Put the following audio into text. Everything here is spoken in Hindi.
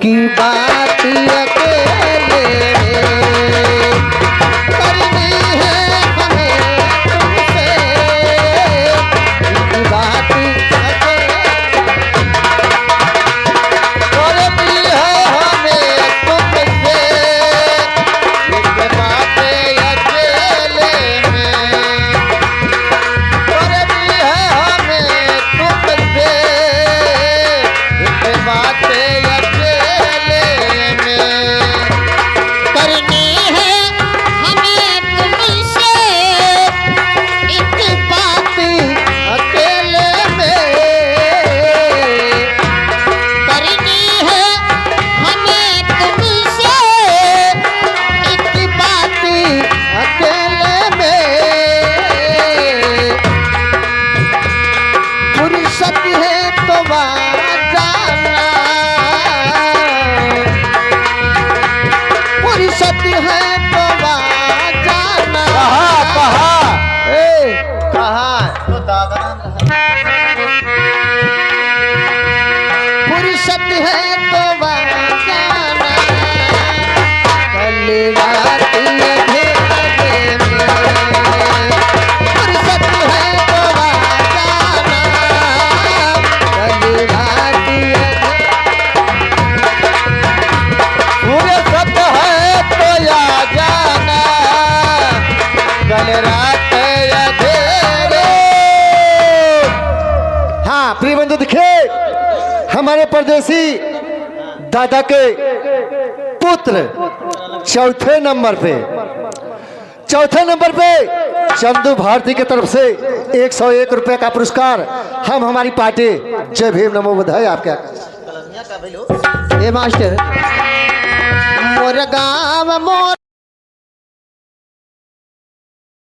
की बात अकेले करनी है हमें तुमसे, की बात करनी है हमें तुमसे, की बात अकेले में करनी है हमें तुमसे, की बात फुर्सत है तो जाना, कल रात अंधेरे में फुर्सत है तो जाना, कल रात फुर्सत है तो आ जाना, कल रात अंधेरे। हाँ प्रिय बंधु दिखे हमारे परदेसी दादा के पुत्र चौथे नंबर पे चंदू भारती की तरफ से 101 रुपए का पुरस्कार हम हमारी पार्टी जय भीम नमो बुद्धाय। आप क्या ए मास्टर मोर गाँव मोर